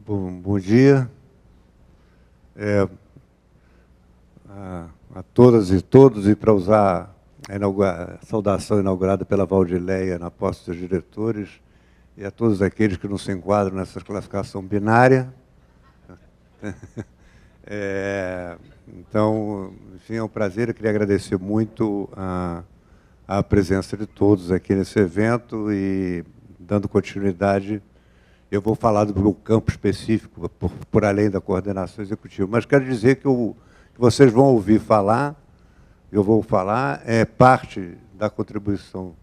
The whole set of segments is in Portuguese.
Bom dia a todas e todos, e para usar a saudação inaugurada pela Valdileia na posse dos diretores, e a todos aqueles que não se enquadram nessa classificação binária. Então, enfim, é um prazer. Eu queria agradecer muito a presença de todos aqui nesse evento e, dando continuidade, eu vou falar do meu campo específico, por além da coordenação executiva. Mas quero dizer que vocês vão ouvir falar, eu vou falar, é parte da contribuição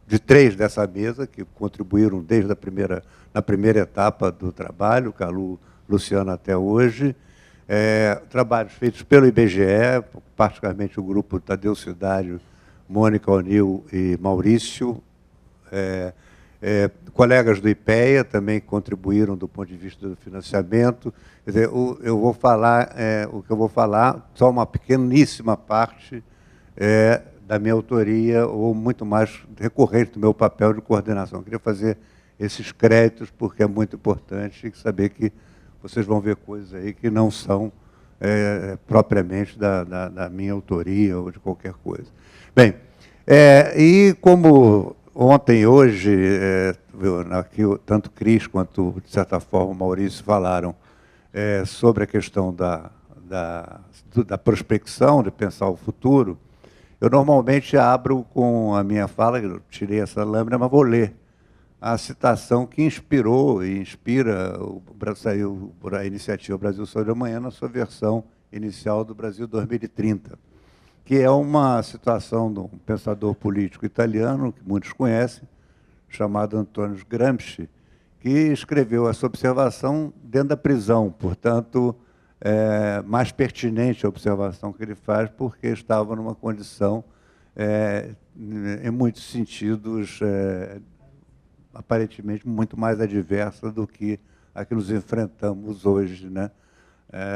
de 3 dessa mesa, que contribuíram desde na primeira etapa do trabalho, Calu, Luciano até hoje, trabalhos feitos pelo IBGE, particularmente o grupo Tadeu Cidário, Mônica O'Neill e Maurício, colegas do IPEA também contribuíram do ponto de vista do financiamento. Quer dizer, o que eu vou falar, só uma pequeníssima parte da minha autoria, ou muito mais recorrente do meu papel de coordenação. Eu queria fazer esses créditos, porque é muito importante saber que vocês vão ver coisas aí que não são propriamente da minha autoria ou de qualquer coisa. Bem, e como ontem e hoje, aqui, tanto Cris quanto, de certa forma, o Maurício falaram sobre a questão da prospecção, de pensar o futuro, eu normalmente abro com a minha fala, eu tirei essa lâmina, mas vou ler a citação que inspirou e inspira a iniciativa Brasil Saúde Amanhã na sua versão inicial do Brasil 2030, que é uma citação de um pensador político italiano, que muitos conhecem, chamado Antonio Gramsci, que escreveu essa observação dentro da prisão, portanto, mais pertinente a observação que ele faz, porque estava numa condição, em muitos sentidos, aparentemente muito mais adversa do que a que nos enfrentamos hoje, né,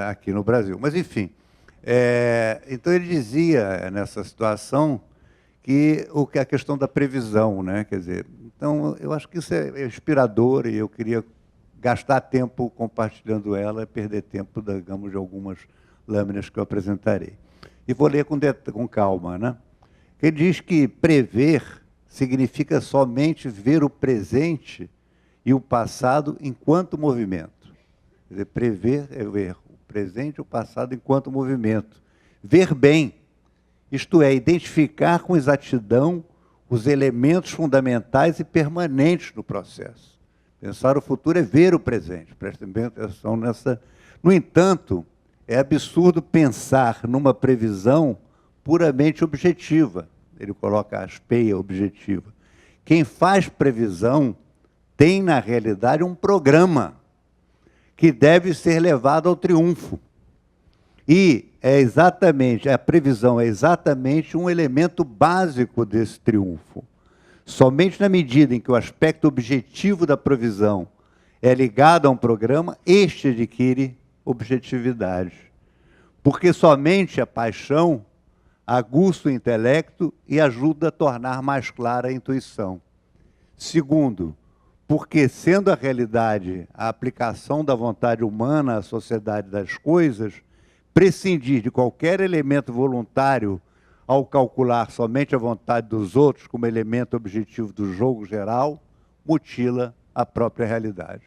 aqui no Brasil. Mas, enfim, então ele dizia, nessa situação, que a questão da previsão, né, quer dizer, então eu acho que isso é inspirador e eu queria gastar tempo compartilhando ela e perder tempo, digamos, de algumas lâminas que eu apresentarei. E vou ler com calma, né? Ele diz que prever significa somente ver o presente e o passado enquanto movimento. Quer dizer, prever é ver o presente e o passado enquanto movimento. Ver bem, isto é, identificar com exatidão os elementos fundamentais e permanentes no processo. Pensar o futuro é ver o presente. Prestem bem atenção nessa. No entanto, é absurdo pensar numa previsão puramente objetiva. Ele coloca a aspeia objetiva. Quem faz previsão tem, na realidade, um programa que deve ser levado ao triunfo. E a previsão é exatamente um elemento básico desse triunfo. Somente na medida em que o aspecto objetivo da previsão é ligado a um programa, este adquire objetividade. Porque somente a paixão aguça o intelecto e ajuda a tornar mais clara a intuição. Segundo, porque, sendo a realidade a aplicação da vontade humana à sociedade das coisas, prescindir de qualquer elemento voluntário ao calcular somente a vontade dos outros como elemento objetivo do jogo geral, mutila a própria realidade.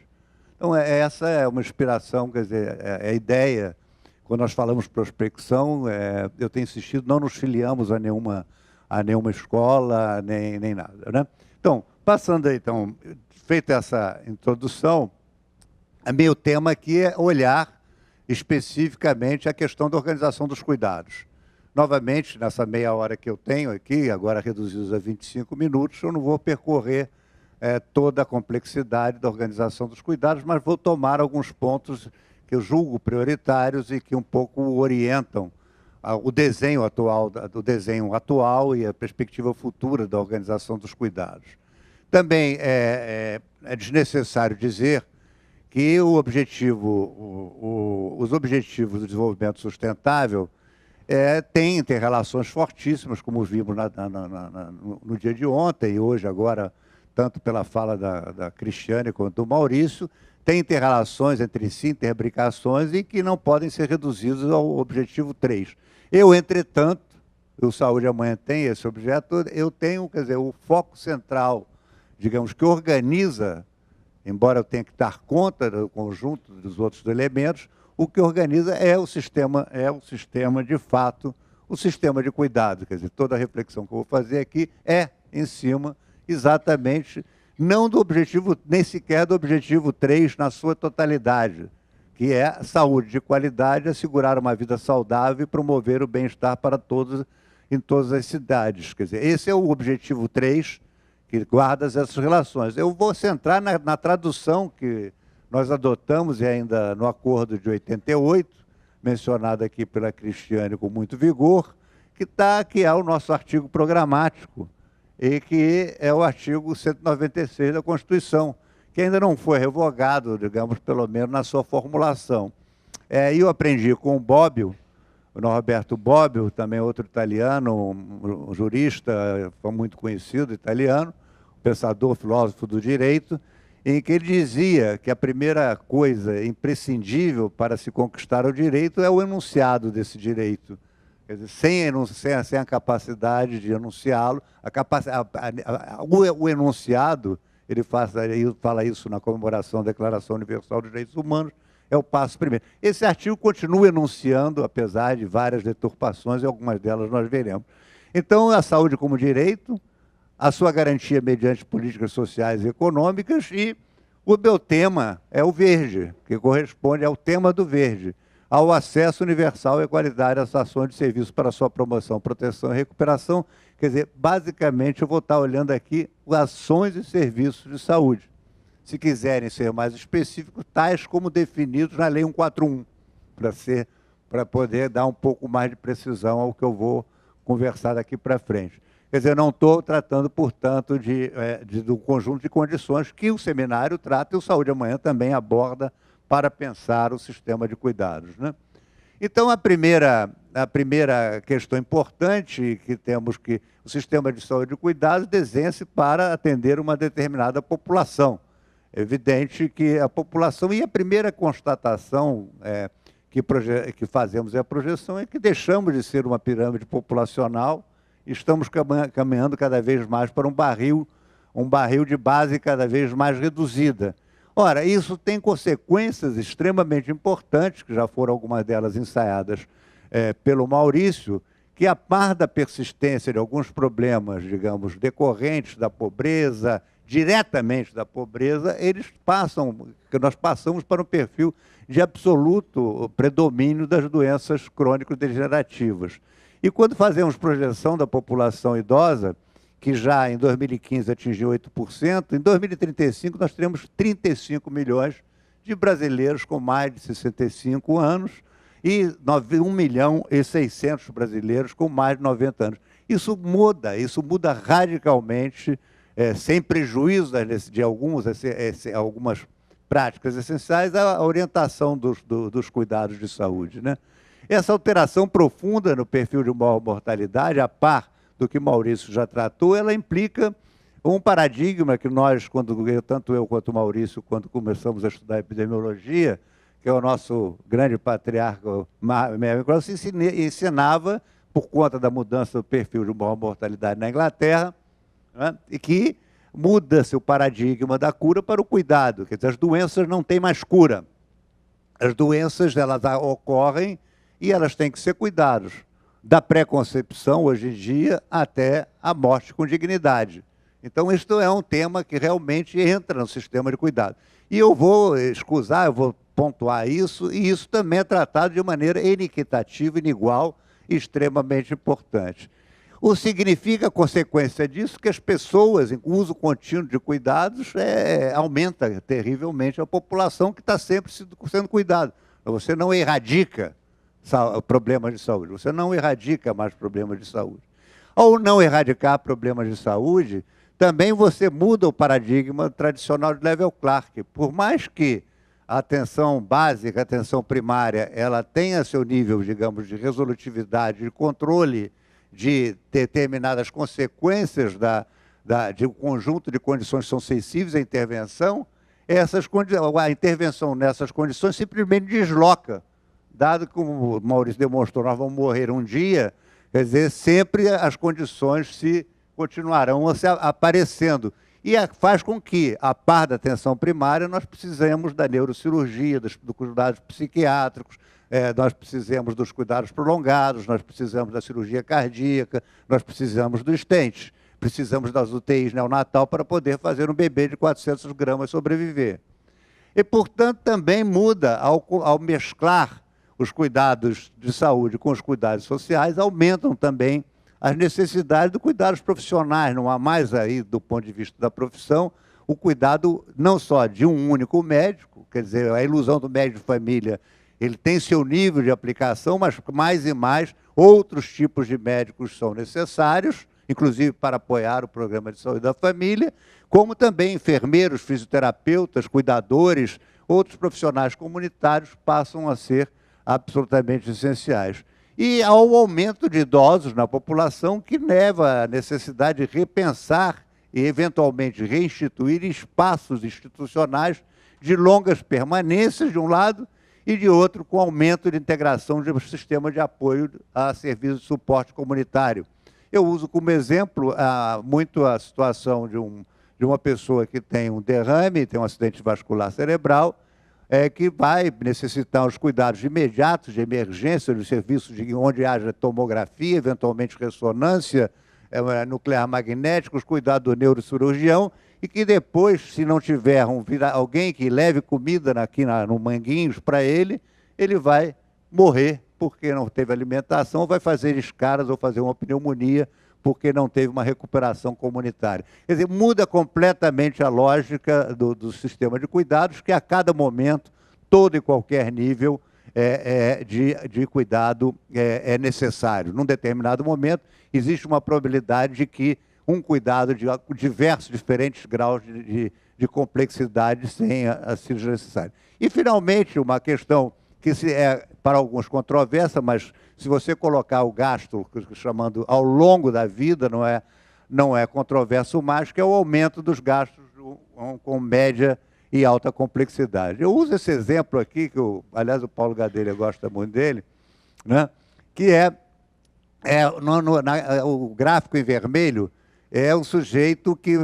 Então, essa é uma inspiração, quer dizer, é a ideia. Quando nós falamos prospecção, eu tenho insistido, não nos filiamos a nenhuma escola, nem nada, né? Então, passando aí, então, feita essa introdução, meu tema aqui é olhar especificamente a questão da organização dos cuidados. Novamente, nessa meia hora que eu tenho aqui, agora reduzidos a 25 minutos, eu não vou percorrer toda a complexidade da organização dos cuidados, mas vou tomar alguns pontos que eu julgo prioritários e que um pouco orientam o desenho atual e a perspectiva futura da organização dos cuidados. Também é desnecessário dizer que os objetivos do desenvolvimento sustentável têm relações fortíssimas, como vimos no dia de ontem e hoje, agora, tanto pela fala da Cristiane quanto do Maurício, tem interrelações entre si, interbricações, e que não podem ser reduzidos ao objetivo 3. Eu, entretanto, o Saúde Amanhã tem esse objeto, eu tenho, quer dizer, o foco central, digamos, que organiza, embora eu tenha que dar conta do conjunto dos outros elementos, o que organiza é o sistema de fato, o sistema de cuidado. Quer dizer, toda a reflexão que eu vou fazer aqui é em cima exatamente, não do objetivo, nem sequer do objetivo 3 na sua totalidade, que é saúde de qualidade, assegurar uma vida saudável e promover o bem-estar para todos em todas as cidades. Quer dizer, esse é o objetivo 3, que guarda essas relações. Eu vou centrar na tradução que nós adotamos, e ainda no acordo de 88, mencionado aqui pela Cristiane com muito vigor, que é o nosso artigo programático, e que é o artigo 196 da Constituição, que ainda não foi revogado, digamos, pelo menos na sua formulação. Eu aprendi com o Bobbio, o Norberto Bobbio, também outro italiano, um jurista muito conhecido, italiano, pensador, filósofo do direito, em que ele dizia que a primeira coisa imprescindível para se conquistar o direito é o enunciado desse direito. Quer dizer, sem a capacidade de enunciá-lo, o enunciado, ele fala isso na comemoração da Declaração Universal dos Direitos Humanos, é o passo primeiro. Esse artigo continua enunciando, apesar de várias deturpações, e algumas delas nós veremos. Então, a saúde como direito, a sua garantia mediante políticas sociais e econômicas, e o meu tema é o verde, que corresponde ao tema do verde, ao acesso universal e qualidade às ações de serviço para sua promoção, proteção e recuperação. Quer dizer, basicamente, eu vou estar olhando aqui ações e serviços de saúde. Se quiserem ser mais específicos, tais como definidos na Lei 141, para poder dar um pouco mais de precisão ao que eu vou conversar daqui para frente. Quer dizer, não estou tratando, portanto, do conjunto de condições que o seminário trata, e o Saúde Amanhã também aborda para pensar o sistema de cuidados, né? Então, a primeira questão importante que temos que o sistema de saúde e cuidados desenha-se para atender uma determinada população. É evidente que a população, e a primeira constatação que fazemos a projeção é que deixamos de ser uma pirâmide populacional, estamos caminhando cada vez mais para um barril de base cada vez mais reduzida. Ora, isso tem consequências extremamente importantes, que já foram algumas delas ensaiadas pelo Maurício, que a par da persistência de alguns problemas, digamos, decorrentes da pobreza, diretamente da pobreza, nós passamos para um perfil de absoluto predomínio das doenças crônico-degenerativas. E quando fazemos projeção da população idosa, que já em 2015 atingiu 8%, em 2035 nós teremos 35 milhões de brasileiros com mais de 65 anos e 1.600.000 brasileiros com mais de 90 anos. Isso muda radicalmente, sem prejuízo de algumas práticas essenciais, a orientação dos cuidados de saúde, né? Essa alteração profunda no perfil de maior mortalidade, a par do que Maurício já tratou, ela implica um paradigma que nós, tanto eu quanto o Maurício, quando começamos a estudar epidemiologia, que é o nosso grande patriarca, ensinava, por conta da mudança do perfil de maior mortalidade na Inglaterra, né, e que muda-se o paradigma da cura para o cuidado. Quer dizer, as doenças não têm mais cura. As doenças, elas ocorrem e elas têm que ser cuidadas, da pré-concepção, hoje em dia, até a morte com dignidade. Então, isto é um tema que realmente entra no sistema de cuidado. E eu vou eu vou pontuar isso, e isso também é tratado de maneira inequitativa, inigual e extremamente importante. O significa, a consequência disso, que as pessoas, em uso contínuo de cuidados, aumenta terrivelmente a população que está sempre sendo cuidada. Você não erradica problemas de saúde, você não erradica mais problemas de saúde. Ao não erradicar problemas de saúde, também você muda o paradigma tradicional de Level Clark. Por mais que a atenção básica, a atenção primária, ela tenha seu nível, digamos, de resolutividade, de controle de determinadas consequências de um conjunto de condições que são sensíveis à intervenção, a intervenção nessas condições simplesmente desloca. Dado que, como o Maurício demonstrou, nós vamos morrer um dia, quer dizer, sempre as condições continuarão aparecendo. E faz com que, a par da atenção primária, nós precisemos da neurocirurgia, dos cuidados psiquiátricos, nós precisamos dos cuidados prolongados, nós precisamos da cirurgia cardíaca, nós precisamos do stent, precisamos das UTIs neonatal para poder fazer um bebê de 400 gramas sobreviver. E, portanto, também muda, ao mesclar os cuidados de saúde com os cuidados sociais, aumentam também as necessidades de cuidados profissionais. Não há mais aí, do ponto de vista da profissão, o cuidado não só de um único médico, quer dizer, a ilusão do médico de família, ele tem seu nível de aplicação, mas mais e mais outros tipos de médicos são necessários, inclusive para apoiar o programa de saúde da família, como também enfermeiros, fisioterapeutas, cuidadores, outros profissionais comunitários passam a ser absolutamente essenciais. E ao aumento de idosos na população, que leva à necessidade de repensar e, eventualmente, reinstituir espaços institucionais de longas permanências, de um lado, e de outro, com aumento de integração de um sistema de apoio a serviços de suporte comunitário. Eu uso como exemplo muito a situação de uma pessoa que tem um derrame, tem um acidente vascular cerebral, que vai necessitar os cuidados imediatos de emergência, dos serviços onde haja tomografia, eventualmente ressonância nuclear magnética, os cuidados do neurocirurgião, e que depois, se não tiver alguém que leve comida aqui no Manguinhos para ele vai morrer porque não teve alimentação, ou vai fazer escaras ou fazer uma pneumonia porque não teve uma recuperação comunitária. Quer dizer, muda completamente a lógica do sistema de cuidados, que a cada momento, todo e qualquer nível de cuidado é necessário. Num determinado momento, existe uma probabilidade de que um cuidado de diversos, diferentes graus de complexidade seja necessário. E, finalmente, uma questão que é para alguns controversa, mas se você colocar o gasto, chamando ao longo da vida, não é controverso mais, que é o aumento dos gastos com média e alta complexidade. Eu uso esse exemplo aqui, aliás, o Paulo Gadelha gosta muito dele, né? Que o gráfico em vermelho é um sujeito que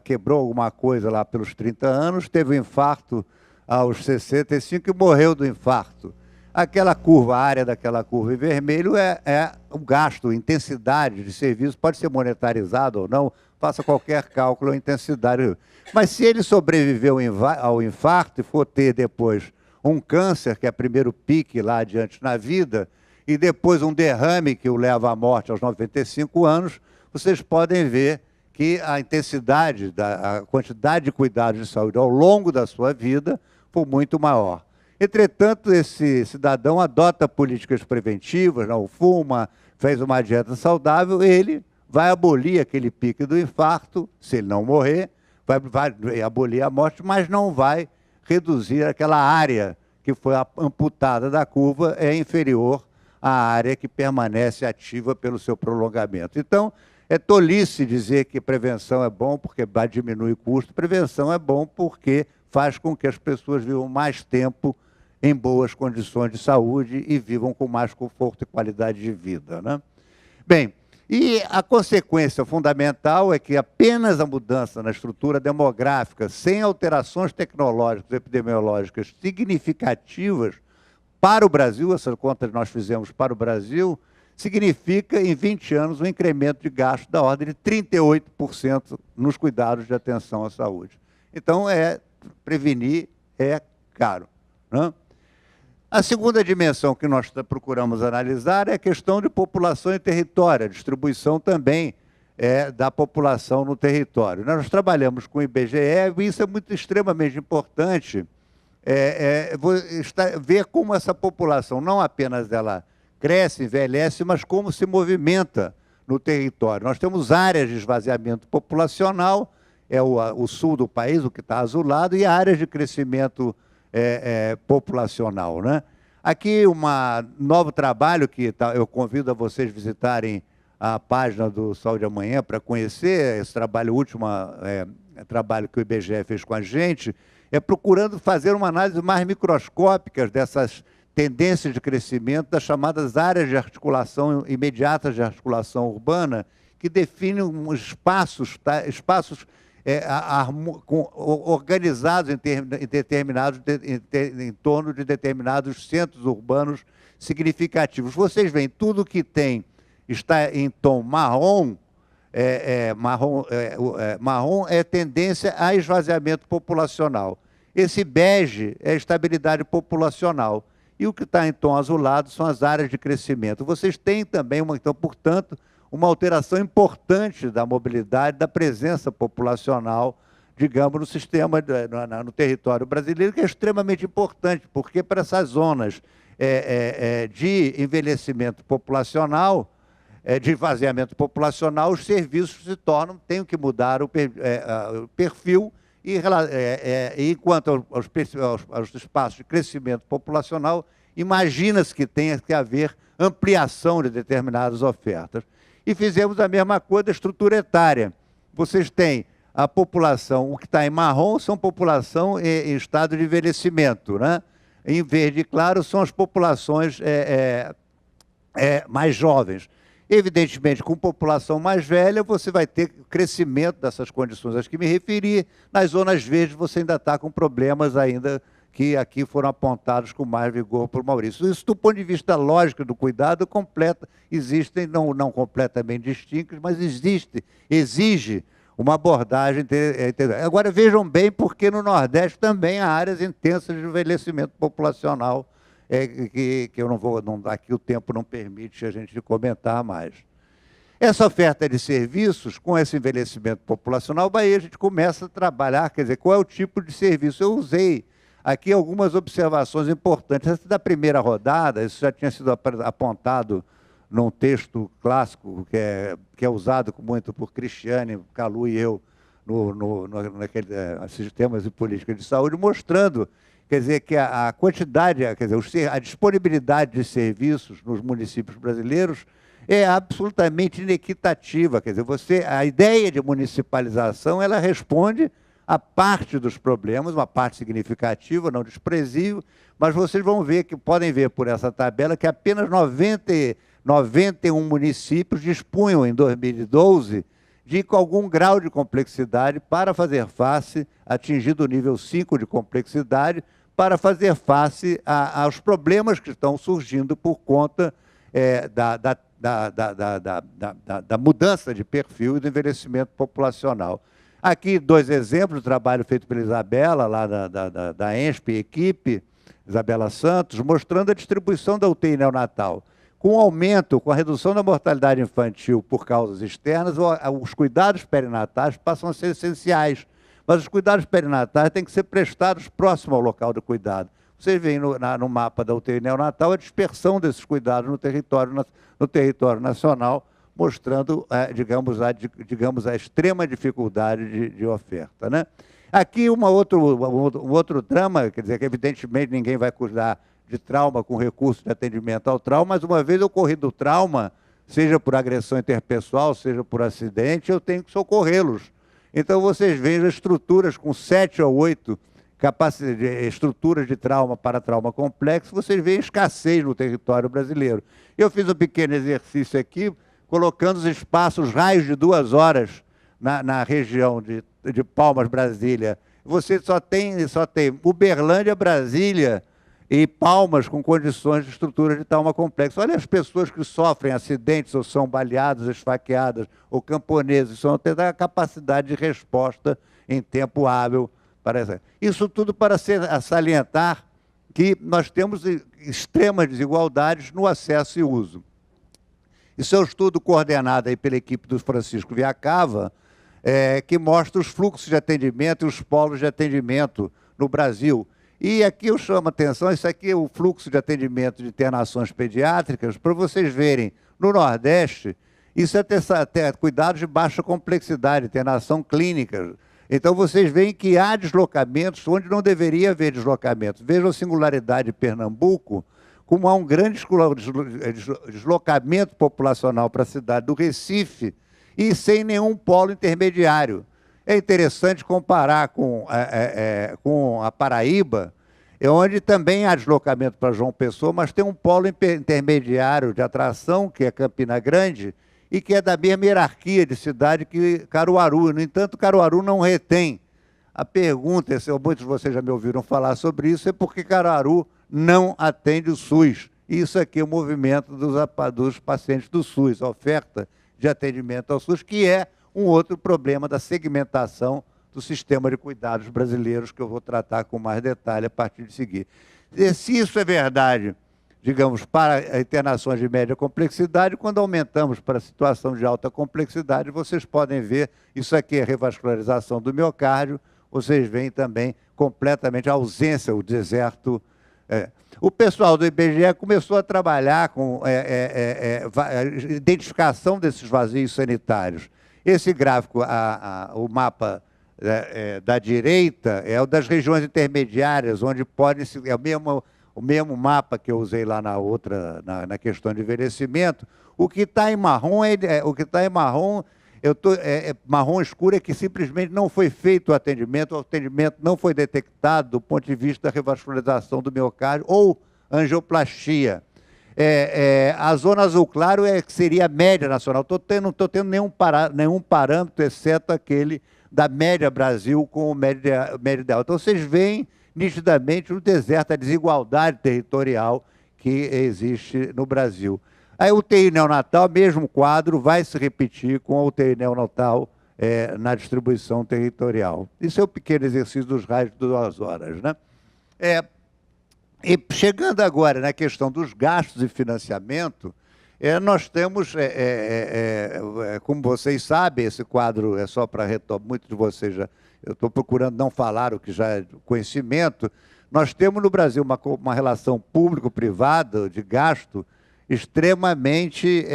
quebrou alguma coisa lá pelos 30 anos, teve um infarto aos 65 e morreu do infarto. Aquela curva, a área daquela curva em vermelho é o gasto, a intensidade de serviço, pode ser monetarizado ou não, faça qualquer cálculo, a intensidade. Mas se ele sobreviveu ao infarto e for ter depois um câncer, que é o primeiro pique lá adiante na vida, e depois um derrame que o leva à morte aos 95 anos, vocês podem ver que a intensidade, a quantidade de cuidados de saúde ao longo da sua vida foi muito maior. Entretanto, esse cidadão adota políticas preventivas, não fuma, fez uma dieta saudável, ele vai abolir aquele pique do infarto, se ele não morrer, vai abolir a morte, mas não vai reduzir aquela área que foi amputada da curva, é inferior à área que permanece ativa pelo seu prolongamento. Então, é tolice dizer que prevenção é bom porque vai diminuir o custo. Prevenção é bom porque faz com que as pessoas vivam mais tempo em boas condições de saúde e vivam com mais conforto e qualidade de vida, né? Bem, e a consequência fundamental é que apenas a mudança na estrutura demográfica, sem alterações tecnológicas e epidemiológicas significativas para o Brasil, essas contas nós fizemos para o Brasil, significa, em 20 anos, um incremento de gasto da ordem de 38% nos cuidados de atenção à saúde. Então, prevenir é caro, né? A segunda dimensão que nós procuramos analisar é a questão de população e território, a distribuição também da população no território. Nós trabalhamos com o IBGE e isso é extremamente importante, ver como essa população, não apenas ela cresce, envelhece, mas como se movimenta no território. Nós temos áreas de esvaziamento populacional, o sul do país, o que está azulado, e áreas de crescimento populacional, né? Aqui um novo trabalho que eu convido a vocês visitarem a página do Saúde Amanhã para conhecer esse trabalho, o último trabalho que o IBGE fez com a gente, procurando fazer uma análise mais microscópica dessas tendências de crescimento das chamadas áreas de articulação imediatas de articulação urbana, que definem espaços, organizados em torno de determinados centros urbanos significativos. Vocês veem, tudo que está em tom marrom, marrom é tendência a esvaziamento populacional. Esse bege é estabilidade populacional. E o que está em tom azulado são as áreas de crescimento. Vocês têm também, então, portanto, uma alteração importante da mobilidade, da presença populacional, digamos, no sistema, no território brasileiro, que é extremamente importante, porque para essas zonas de envelhecimento populacional, de esvaziamento populacional, os serviços têm que mudar o perfil, e quanto aos espaços de crescimento populacional, imagina-se que tenha que haver ampliação de determinadas ofertas. E fizemos a mesma coisa da estrutura etária. Vocês têm a população, o que está em marrom são população em estado de envelhecimento, né? Em verde claro são as populações mais jovens. Evidentemente, com população mais velha, você vai ter crescimento dessas condições às que me referi. Nas zonas verdes, você ainda está com problemas ainda que aqui foram apontados com mais vigor por Maurício. Isso, do ponto de vista lógico do cuidado, existem, não completamente distintos, mas exige uma abordagem integral. Agora, vejam bem, porque no Nordeste também há áreas intensas de envelhecimento populacional, que eu não vou, aqui o tempo não permite a gente comentar mais. Essa oferta de serviços, com esse envelhecimento populacional, aí a gente começa a trabalhar, quer dizer, qual é o tipo de serviço. Eu usei aqui algumas observações importantes. Essa da primeira rodada, isso já tinha sido apontado num texto clássico, que é usado muito por Cristiane, Calu e eu, naquele Sistemas e Políticas de Saúde, mostrando, quer dizer, que a quantidade, quer dizer, a disponibilidade de serviços nos municípios brasileiros é absolutamente inequitativa. Quer dizer, a ideia de municipalização, ela responde a parte dos problemas, uma parte significativa, não desprezível, mas vocês podem ver por essa tabela que apenas 91 municípios dispunham, em 2012, de algum grau de complexidade para fazer face, atingido o nível 5 de complexidade, para fazer face aos problemas que estão surgindo por conta da mudança de perfil e do envelhecimento populacional. Aqui, 2 exemplos, do trabalho feito pela Isabela, lá da ENSP, equipe, Isabela Santos, mostrando a distribuição da UTI neonatal. Com o aumento, com a redução da mortalidade infantil por causas externas, os cuidados perinatais passam a ser essenciais. Mas os cuidados perinatais têm que ser prestados próximo ao local do cuidado. Vocês veem no mapa da UTI neonatal a dispersão desses cuidados no território nacional, mostrando, digamos, a extrema dificuldade de oferta, né? Aqui um outro drama, quer dizer, que evidentemente ninguém vai cuidar de trauma com recurso de atendimento ao trauma, mas uma vez ocorrido o trauma, seja por agressão interpessoal, seja por acidente, eu tenho que socorrê-los. Então, vocês vejam estruturas com 7 ou 8 estruturas de trauma para trauma complexo, vocês veem escassez no território brasileiro. Eu fiz um pequeno exercício aqui, colocando os espaços, raios de 2 horas na região de Palmas, Brasília. Você só tem Uberlândia, Brasília e Palmas com condições de estrutura de trauma complexo. Olha as pessoas que sofrem acidentes ou são baleadas, esfaqueadas, ou camponeses, só não têm a capacidade de resposta em tempo hábil. Isso tudo para salientar que nós temos extremas desigualdades no acesso e uso. Isso é um estudo coordenado aí pela equipe do Francisco Viacava, que mostra os fluxos de atendimento e os polos de atendimento no Brasil. E aqui eu chamo a atenção, isso aqui é o fluxo de atendimento de internações pediátricas, para vocês verem, no Nordeste, isso é ter cuidados de baixa complexidade, internação clínica. Então, vocês veem que há deslocamentos onde não deveria haver deslocamentos. Vejam a singularidade de Pernambuco, como há um grande deslocamento populacional para a cidade do Recife e sem nenhum polo intermediário. É interessante comparar com a Paraíba, onde também há deslocamento para João Pessoa, mas tem um polo intermediário de atração, que é Campina Grande, e que é da mesma hierarquia de cidade que Caruaru. No entanto, Caruaru não retém. A pergunta, muitos de vocês já me ouviram falar sobre isso, é porque Caruaru não atende o SUS. Isso aqui é o movimento dos pacientes do SUS, a oferta de atendimento ao SUS, que é um outro problema da segmentação do sistema de cuidados brasileiros, que eu vou tratar com mais detalhe a partir de seguir. E se isso é verdade, digamos, para internações de média complexidade, quando aumentamos para a situação de alta complexidade, vocês podem ver, isso aqui é revascularização do miocárdio, vocês veem também completamente a ausência, o deserto. O pessoal do IBGE começou a trabalhar com a identificação desses vazios sanitários. Esse gráfico, o mapa da direita, é o das regiões intermediárias, onde pode se. É o mesmo mapa que eu usei lá na questão de envelhecimento. O que está em marrom marrom escuro é que simplesmente não foi feito o atendimento não foi detectado do ponto de vista da revascularização do miocárdio ou angioplastia. A zona azul claro que seria a média nacional. Não estou tendo nenhum parâmetro, exceto aquele da média Brasil com o média ideal. Então, vocês veem nitidamente no deserto a desigualdade territorial que existe no Brasil. A UTI neonatal, mesmo quadro, vai se repetir com a UTI neonatal na distribuição territorial. Isso é o pequeno exercício dos raios de 2 horas, né? E chegando agora na questão dos gastos e financiamento, nós temos, como vocês sabem, esse quadro é só para retomar, muitos de vocês já, eu estou procurando não falar o que já é conhecimento, nós temos no Brasil uma relação público-privada de gasto extremamente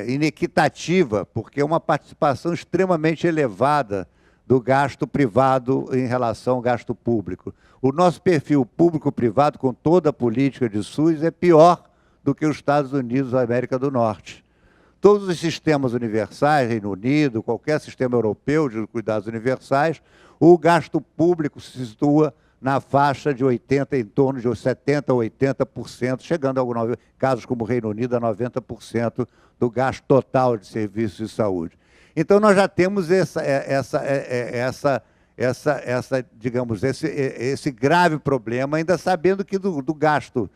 inequitativa, porque é uma participação extremamente elevada do gasto privado em relação ao gasto público. O nosso perfil público-privado, com toda a política de SUS, é pior do que os Estados Unidos da América do Norte. Todos os sistemas universais, Reino Unido, qualquer sistema europeu de cuidados universais, o gasto público se situa na faixa de 80%, em torno de 70% a 80%, chegando a alguns casos como o Reino Unido a 90% do gasto total de serviços de saúde. Então, nós já temos digamos, esse grave problema, ainda sabendo que o gasto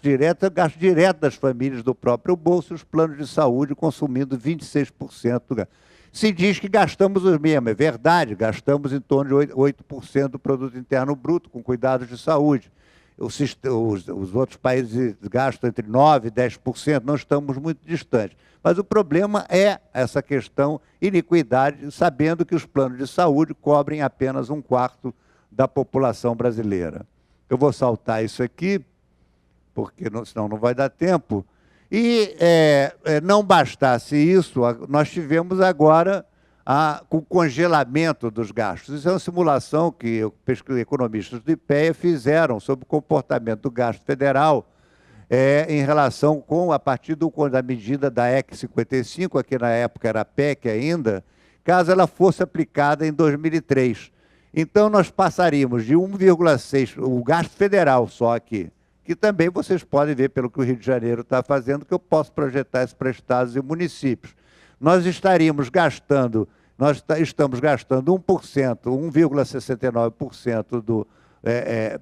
direto é o gasto direto das famílias do próprio bolso, os planos de saúde consumindo 26% do gasto. Se diz que gastamos os mesmos, é verdade, gastamos em torno de 8% do produto interno bruto com cuidados de saúde. Os outros países gastam entre 9% e 10%, não estamos muito distantes. Mas o problema é essa questão iniquidade, sabendo que os planos de saúde cobrem apenas 1/4 da população brasileira. Eu vou saltar isso aqui, porque senão não vai dar tempo. E não bastasse isso, nós tivemos agora com o congelamento dos gastos. Isso é uma simulação que economistas do IPEA fizeram sobre o comportamento do gasto federal em relação a partir da medida da EC 55, aqui na época era a PEC ainda, caso ela fosse aplicada em 2003. Então, nós passaríamos de 1,6%, o gasto federal só aqui, que também vocês podem ver pelo que o Rio de Janeiro está fazendo, que eu posso projetar isso para estados e municípios. Nós estamos gastando 1%, 1,69%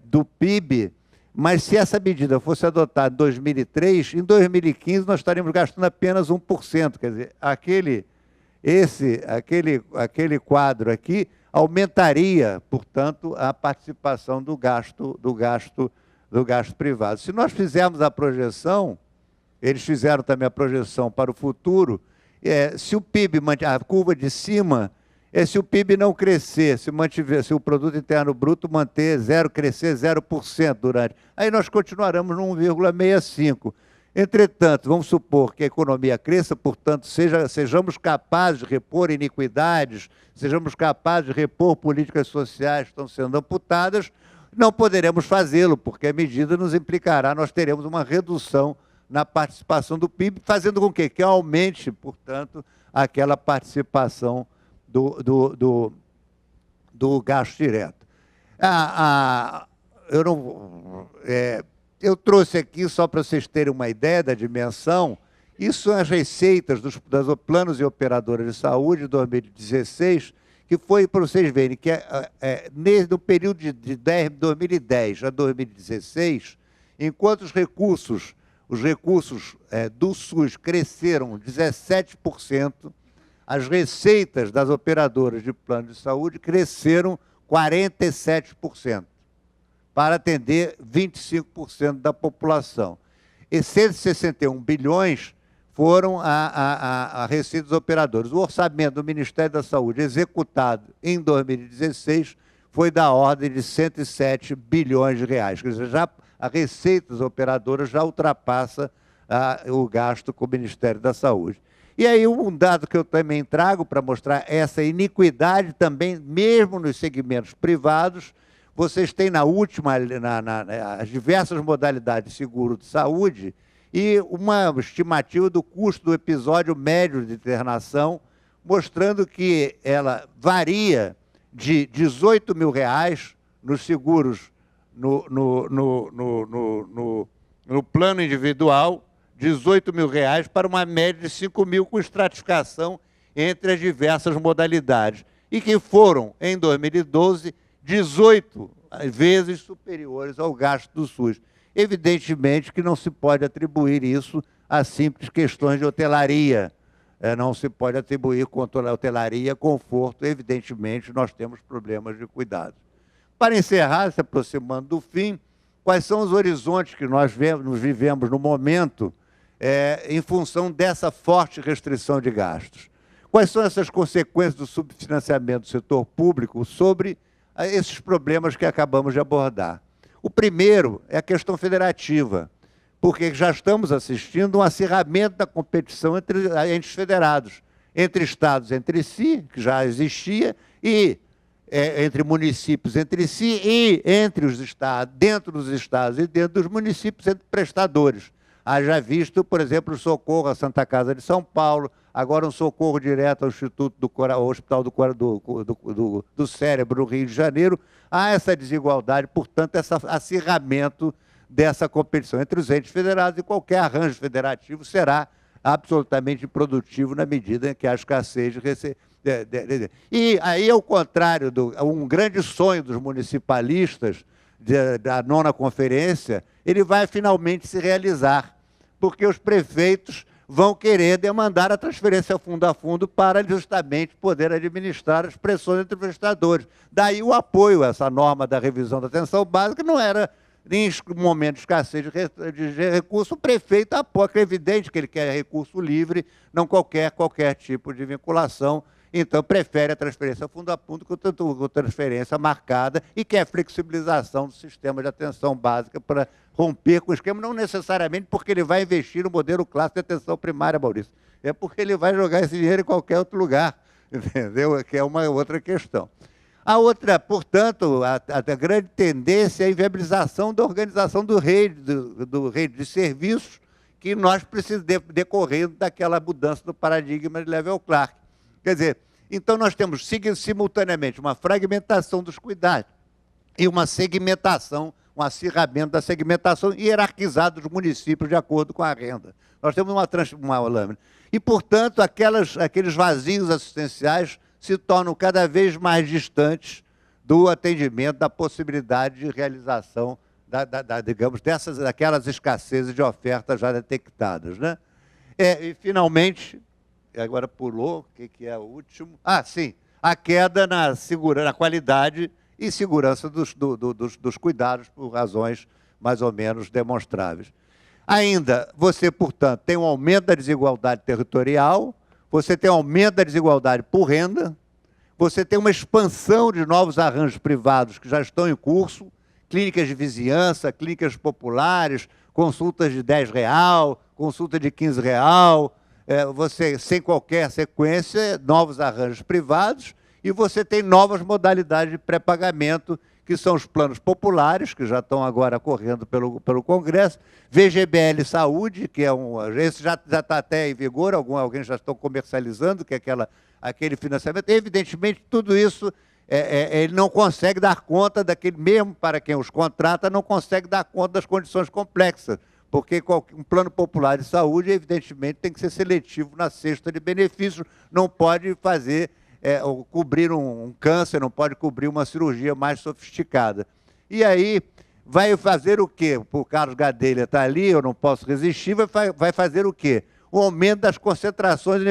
do PIB, mas se essa medida fosse adotada em 2003, em 2015 nós estaríamos gastando apenas 1%, quer dizer, aquele quadro aqui aumentaria, portanto, a participação do gasto privado. Se nós fizermos a projeção, eles fizeram também a projeção para o futuro, se o PIB, a curva de cima, se o PIB não crescer, se o produto interno bruto crescer 0% durante, aí nós continuaremos no 1,65%. Entretanto, vamos supor que a economia cresça, portanto, sejamos capazes de repor iniquidades, sejamos capazes de repor políticas sociais que estão sendo amputadas, não poderemos fazê-lo, porque a medida nos implicará, nós teremos uma redução na participação do PIB, fazendo com que aumente, portanto, aquela participação do gasto direto. Eu trouxe aqui, só para vocês terem uma ideia da dimensão, isso são as receitas dos planos e operadoras de saúde de 2016, que foi, para vocês verem, que no período de 2010 a 2016, enquanto os recursos do SUS cresceram 17%, as receitas das operadoras de plano de saúde cresceram 47%, para atender 25% da população. E 161 bilhões foram a receita dos operadores. O orçamento do Ministério da Saúde executado em 2016 foi da ordem de 107 bilhões de reais. Quer dizer, já a receita das operadoras já ultrapassa o gasto com o Ministério da Saúde. E aí um dado que eu também trago para mostrar essa iniquidade também, mesmo nos segmentos privados, vocês têm as diversas modalidades de seguro de saúde e uma estimativa do custo do episódio médio de internação, mostrando que ela varia de R$18 mil nos seguros no plano individual, R$18 mil para uma média de 5 mil com estratificação entre as diversas modalidades. E que foram, em 2012, 18 vezes superiores ao gasto do SUS. Evidentemente que não se pode atribuir isso a simples questões de hotelaria. Não se pode atribuir contra a hotelaria conforto. Evidentemente, nós temos problemas de cuidado. Para encerrar, se aproximando do fim, quais são os horizontes que nós vivemos no momento em função dessa forte restrição de gastos? Quais são essas consequências do subfinanciamento do setor público sobre esses problemas que acabamos de abordar? O primeiro é a questão federativa, porque já estamos assistindo um acirramento da competição entre entes federados, entre estados entre si, que já existia, e entre municípios entre si, e entre os estados, dentro dos estados e dentro dos municípios, entre prestadores. Haja visto, por exemplo, o socorro à Santa Casa de São Paulo, agora um socorro direto ao ao Hospital do Cérebro, no Rio de Janeiro. Há essa desigualdade, portanto, esse acirramento dessa competição entre os entes federados, e qualquer arranjo federativo será absolutamente improdutivo na medida em que há escassez de receita. E aí, ao contrário, um grande sonho dos municipalistas da nona conferência, ele vai finalmente se realizar, porque os prefeitos vão querer demandar a transferência fundo a fundo para justamente poder administrar as pressões entre os prestadores. Daí o apoio a essa norma da revisão da atenção básica, não era, em momento de escassez de recurso, o prefeito apoia, é evidente que ele quer recurso livre, não qualquer tipo de vinculação, então prefere a transferência fundo a fundo com transferência marcada e quer flexibilização do sistema de atenção básica para romper com o esquema, não necessariamente porque ele vai investir no modelo clássico de atenção primária, Maurício, é porque ele vai jogar esse dinheiro em qualquer outro lugar, entendeu? Que é uma outra questão. A outra, portanto, a grande tendência é a inviabilização da organização do rede de serviços que nós precisamos decorrendo daquela mudança do paradigma de Level Clark. Quer dizer, então nós temos simultaneamente uma fragmentação dos cuidados e uma segmentação, um acirramento da segmentação hierarquizada dos municípios de acordo com a renda. Nós temos uma lâmina. E, portanto, aqueles vazios assistenciais se tornam cada vez mais distantes do atendimento, da possibilidade de realização, digamos, daquelas escassezes de ofertas já detectadas, né? E, finalmente, agora pulou, o que é o último? Ah, sim, a queda na qualidade e segurança dos cuidados por razões mais ou menos demonstráveis. Ainda, você, portanto, tem um aumento da desigualdade territorial, você tem um aumento da desigualdade por renda, você tem uma expansão de novos arranjos privados que já estão em curso, clínicas de vizinhança, clínicas populares, consultas de R$10, consulta de R$15, você, sem qualquer sequência, novos arranjos privados, e você tem novas modalidades de pré-pagamento que são os planos populares, que já estão agora correndo pelo Congresso, VGBL Saúde, que esse já está até em vigor, alguém já estão comercializando, que é aquele financiamento. Evidentemente, tudo isso ele não consegue dar conta daquele, mesmo para quem os contrata, não consegue dar conta das condições complexas, porque um plano popular de saúde, evidentemente, tem que ser seletivo na cesta de benefícios, não pode fazer, cobrir um câncer, não pode cobrir uma cirurgia mais sofisticada. E aí, vai fazer o quê? O Carlos Gadelha está ali, eu não posso resistir, vai fazer o quê? O aumento das concentrações,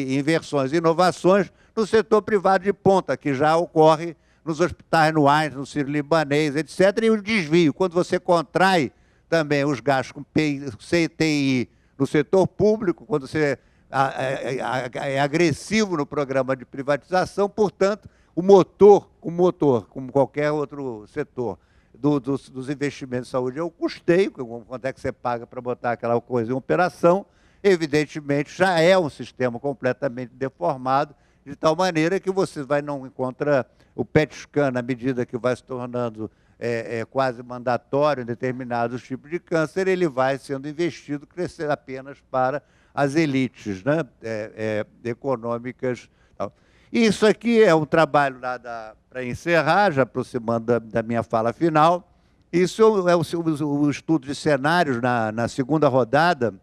inversões e inovações no setor privado de ponta, que já ocorre nos hospitais anuais, no Sírio-Libanês, etc. E o desvio, quando você contrai também os gastos com CTI no setor público, quando você é agressivo no programa de privatização, portanto, o motor, como qualquer outro setor dos investimentos de saúde, é o custeio, quanto é que você paga para botar aquela coisa em operação, evidentemente já é um sistema completamente deformado, de tal maneira que você não encontra o PET scan, na medida que vai se tornando quase mandatório em determinados tipos de câncer, ele vai sendo investido, crescer apenas para as elites, né, econômicas. Tal. Isso aqui é um trabalho para encerrar, já aproximando da minha fala final. Isso é o estudo de cenários na segunda rodada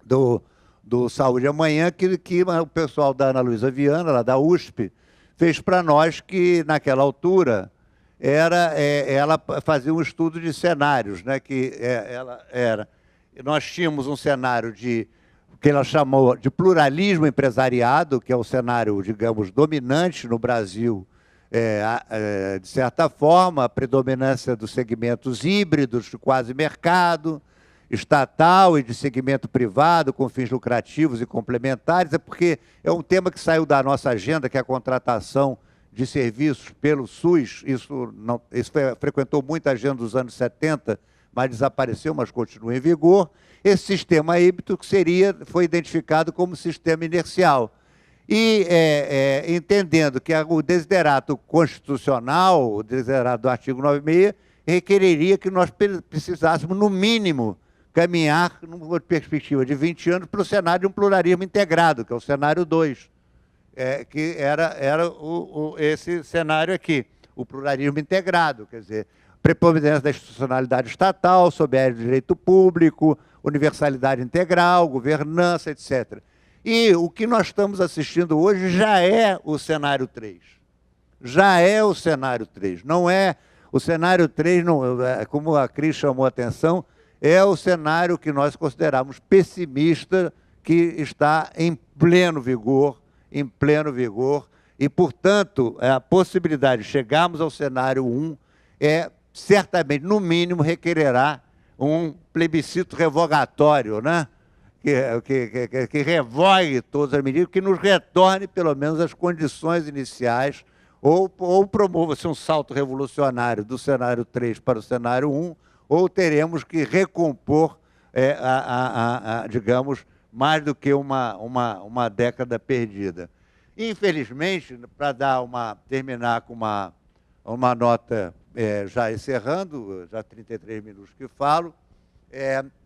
do Saúde Amanhã, que o pessoal da Ana Luísa Viana, lá da USP, fez para nós, que naquela altura ela fazia um estudo de cenários, né, nós tínhamos um cenário que ela chamou de pluralismo empresariado, que é o cenário, digamos, dominante no Brasil, de certa forma, a predominância dos segmentos híbridos de quase mercado, estatal e de segmento privado, com fins lucrativos e complementares, porque é um tema que saiu da nossa agenda, que é a contratação de serviços pelo SUS. Isso frequentou muito a agenda dos anos 70, mas desapareceu, mas continua em vigor. Esse sistema híbrido foi identificado como sistema inercial. E entendendo que o desiderato constitucional, o desiderato do artigo 96, requereria que nós precisássemos, no mínimo, caminhar, numa perspectiva de 20 anos, para o cenário de um pluralismo integrado, que é o cenário 2, que era esse cenário aqui, o pluralismo integrado, quer dizer, preponderância da institucionalidade estatal, sob a égide do direito público, universalidade integral, governança, etc. E o que nós estamos assistindo hoje já é o cenário 3. Já é o cenário 3. Não é o cenário 3, não, como a Cris chamou a atenção, é o cenário que nós consideramos pessimista, que está em pleno vigor, e, portanto, a possibilidade de chegarmos ao cenário 1 certamente, no mínimo, requererá um plebiscito revogatório, né? Que revogue todas as medidas, que nos retorne, pelo menos, as condições iniciais, ou promova-se um salto revolucionário do cenário 3 para o cenário 1, ou teremos que recompor, digamos, mais do que uma década perdida. Infelizmente, para terminar com uma nota, já encerrando, já 33 minutos que falo,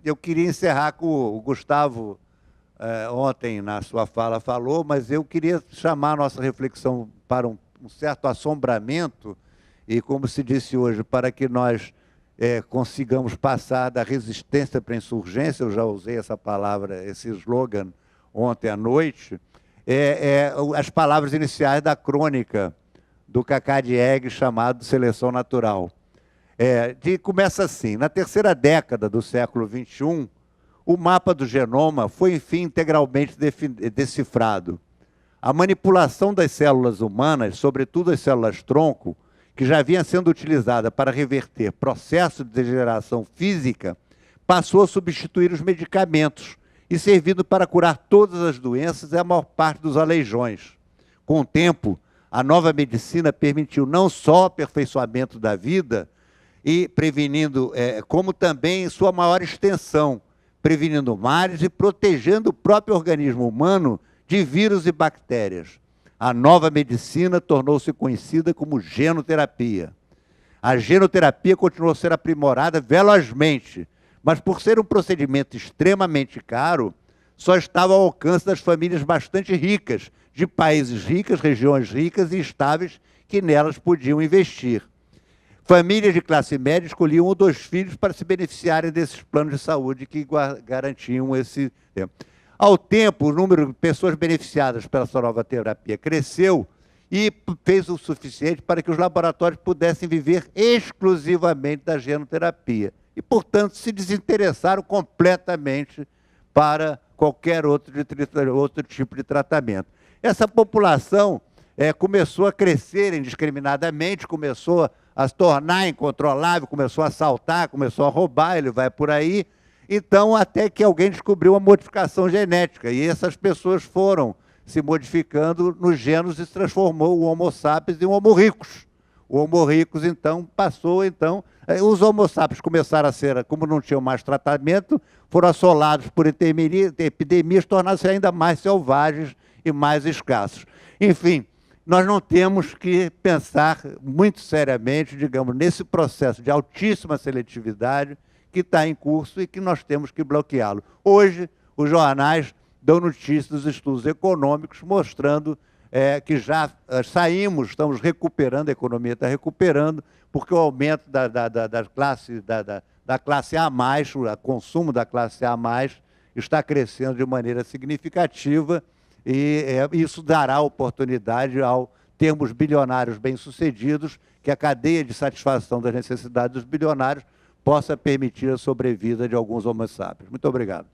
eu queria encerrar com o Gustavo, ontem na sua fala falou, mas eu queria chamar a nossa reflexão para um certo assombramento, e como se disse hoje, para que nós consigamos passar da resistência para a insurgência, eu já usei essa palavra, esse slogan ontem à noite, as palavras iniciais da crônica do Cacá Diegues, chamado Seleção Natural. Começa assim: na terceira década do século XXI, o mapa do genoma foi, enfim, integralmente decifrado. A manipulação das células humanas, sobretudo as células-tronco, que já vinha sendo utilizada para reverter processo de degeneração física, passou a substituir os medicamentos e servindo para curar todas as doenças e a maior parte dos aleijões. Com o tempo, a nova medicina permitiu não só o aperfeiçoamento da vida, e prevenindo, como também sua maior extensão, prevenindo males e protegendo o próprio organismo humano de vírus e bactérias. A nova medicina tornou-se conhecida como genoterapia. A genoterapia continuou a ser aprimorada velozmente, mas por ser um procedimento extremamente caro, só estava ao alcance das famílias bastante ricas, de países ricos, regiões ricas e estáveis, que nelas podiam investir. Famílias de classe média escolhiam 1 ou 2 filhos para se beneficiarem desses planos de saúde que garantiam esse tempo. Ao tempo, o número de pessoas beneficiadas pela essa nova terapia cresceu e fez o suficiente para que os laboratórios pudessem viver exclusivamente da genoterapia. E, portanto, se desinteressaram completamente para qualquer outro tipo de tratamento. Essa população começou a crescer indiscriminadamente, começou a se tornar incontrolável, começou a assaltar, começou a roubar, ele vai por aí. Então, até que alguém descobriu a modificação genética, e essas pessoas foram se modificando nos genos e se transformou o Homo sapiens em Homo ricus. O Homo ricus, então, passou, os Homo sapiens começaram a ser, como não tinham mais tratamento, foram assolados por epidemias, tornaram-se ainda mais selvagens e mais escassos. Enfim, nós não temos que pensar muito seriamente, digamos, nesse processo de altíssima seletividade que está em curso e que nós temos que bloqueá-lo. Hoje, os jornais dão notícias dos estudos econômicos mostrando que já estamos recuperando, a economia está recuperando, porque o aumento da classe A+, o consumo da classe A+, está crescendo de maneira significativa, e isso dará oportunidade ao termos bilionários bem-sucedidos, que a cadeia de satisfação das necessidades dos bilionários possa permitir a sobrevida de alguns homo sapiens. Muito obrigado.